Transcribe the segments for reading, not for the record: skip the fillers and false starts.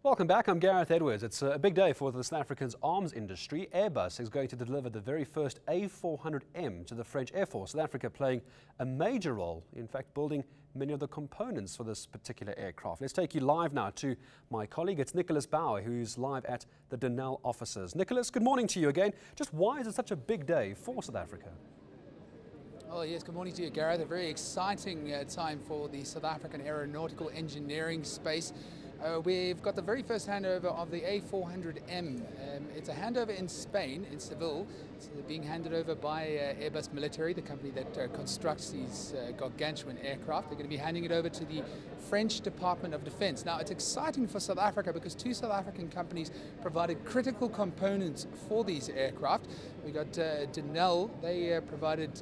Welcome back, I'm Gareth Edwards. It's a big day for the South Africa's arms industry. Airbus is going to deliver the very first A400M to the French Air Force. South Africa playing a major role, in fact building many of the components for this particular aircraft. Let's take you live now to my colleague, it's Nicholas Bauer, who's live at the Denel offices. Nicholas, good morning to you again. Just why is it such a big day for South Africa? Oh yes, good morning to you, Gareth. A very exciting time for the South African aeronautical engineering space. We've got the very first handover of the A400M. It's a handover in Spain, in Seville. It's being handed over by Airbus Military, the company that constructs these gargantuan aircraft. They're going to be handing it over to the French Department of Defense. Now, it's exciting for South Africa because two South African companies provided critical components for these aircraft. We got Denel. They provided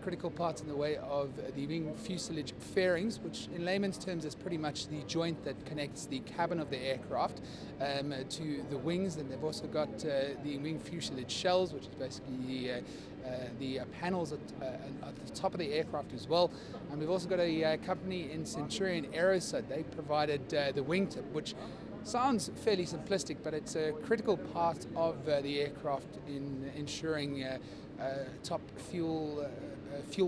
critical parts in the way of the wing fuselage fairings, which in layman's terms is pretty much the joint that connects the cabin of the aircraft to the wings. And they've also got the wing fuselage shells, which is basically the panels at the top of the aircraft as well. And we've also got a company in Centurion Aerosat. They provided the wingtip, which sounds fairly simplistic, but it's a critical part of the aircraft in ensuring top fuel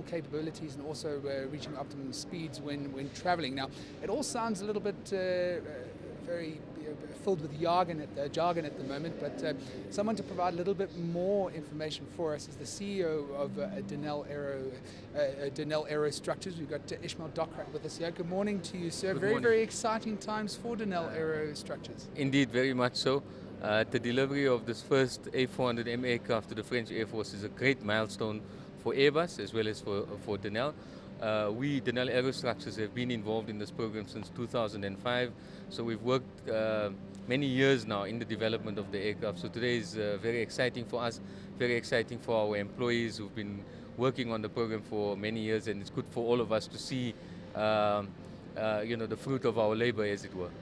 capabilities and also reaching optimum speeds when traveling. Now, it all sounds a little bit very filled with jargon at the moment, but someone to provide a little bit more information for us is the CEO of Denel Aerostructures. We've got Ishmael Docrat with us here. Good morning to you, sir. Very exciting times for Denel Aerostructures. Indeed, very much so. The delivery of this first A400M aircraft to the French Air Force is a great milestone for Airbus as well as for Denel. We, Denel Aerostructures, have been involved in this program since 2005, so we've worked many years now in the development of the aircraft. So today is very exciting for us, very exciting for our employees who've been working on the program for many years, and it's good for all of us to see the fruit of our labor, as it were.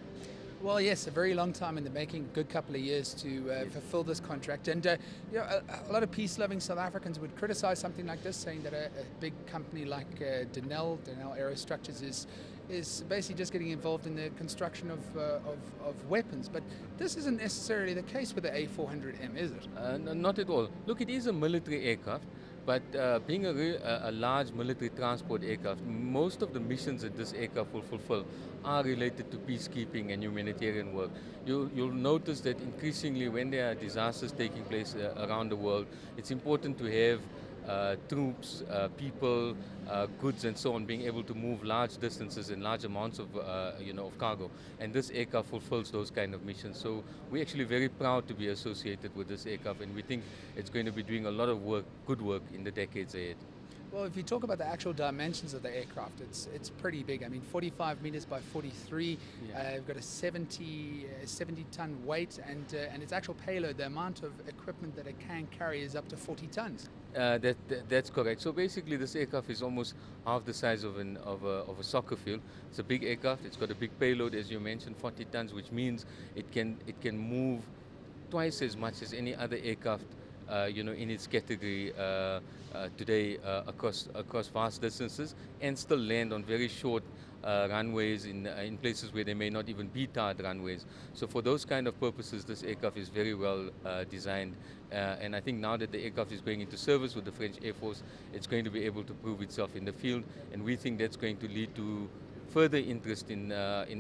Well, yes, a very long time in the making, good couple of years to fulfill this contract. And a lot of peace-loving South Africans would criticize something like this, saying that a big company like Denel Aerostructures is basically just getting involved in the construction of weapons. But this isn't necessarily the case with the A400M, is it? No, not at all. Look, it is a military aircraft, but being a large military transport aircraft, most of the missions that this aircraft will fulfill are related to peacekeeping and humanitarian work. You'll notice that increasingly when there are disasters taking place around the world, it's important to have troops, people, goods and so on being able to move large distances and large amounts of cargo, and this aircraft fulfills those kind of missions. So we're actually very proud to be associated with this aircraft, and we think it's going to be doing a lot of work, good work, in the decades ahead. Well, if you talk about the actual dimensions of the aircraft, it's pretty big. I mean, 45 meters by 43. We've got a 70-ton weight, and its actual payload, the amount of equipment that it can carry, is up to 40 tons. That's correct. So basically, this aircraft is almost half the size of a soccer field. It's a big aircraft. It's got a big payload, as you mentioned, 40 tons, which means it can move twice as much as any other aircraft in its category today across vast distances, and still land on very short runways in places where there may not even be tarred runways. So for those kind of purposes, this aircraft is very well designed, and I think now that the aircraft is going into service with the French Air Force, it's going to be able to prove itself in the field, and we think that's going to lead to further interest in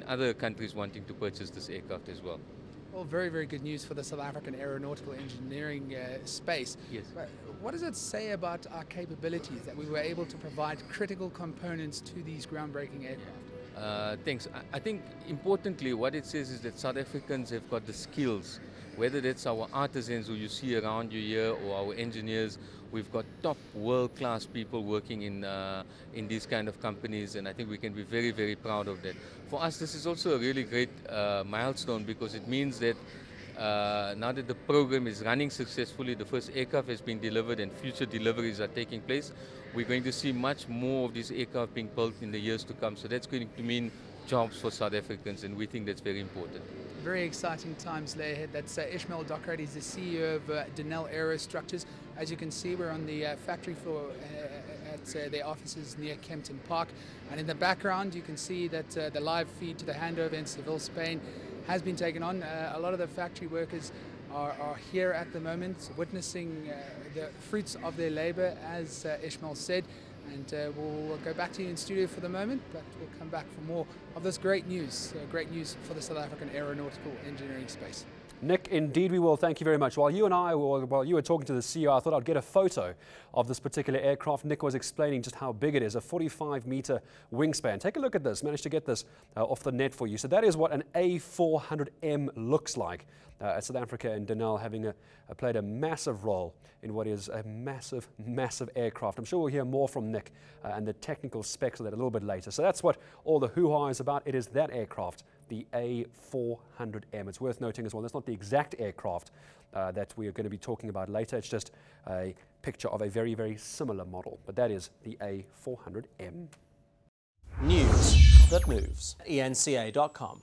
other countries wanting to purchase this aircraft as well. Well, very good news for the South African aeronautical engineering space. Yes. But what does it say about our capabilities that we were able to provide critical components to these groundbreaking aircraft? Thanks. I think importantly what it says is that South Africans have got the skills, whether that's our artisans who you see around you here or our engineers. We've got top world-class people working in these kind of companies, and I think we can be very proud of that. For us, this is also a really great milestone, because it means that now that the program is running successfully, the first aircraft has been delivered and future deliveries are taking place, we're going to see much more of these aircraft being built in the years to come. So that's going to mean jobs for South Africans, and we think that's very important. Very exciting times lay ahead. That's Ishmael Docrat. He's the CEO of Denel Aerostructures. As you can see, we're on the factory floor at their offices near Kempton Park. And in the background, you can see that the live feed to the handover in Seville, Spain. has been taken on. A lot of the factory workers are here at the moment, witnessing the fruits of their labour, as Ishmael said. And we'll go back to you in studio for the moment, but we'll come back for more of this great news for the South African aeronautical engineering space. Nick, indeed we will. Thank you very much. While you were talking to the CEO, I thought I'd get a photo of this particular aircraft. Nick was explaining just how big it is, a 45-meter wingspan. Take a look at this. Managed to get this off the net for you. So that is what an A400M looks like. South Africa and Denel having played a massive role in what is a massive, massive aircraft. I'm sure we'll hear more from Nick and the technical specs of that a little bit later. So that's what all the hoo-ha is about. It is that aircraft, the A400M. It's worth noting as well, that's not the exact aircraft that we are going to be talking about later. It's just a picture of a very, very similar model. But that is the A400M. News that moves. eNCA.com.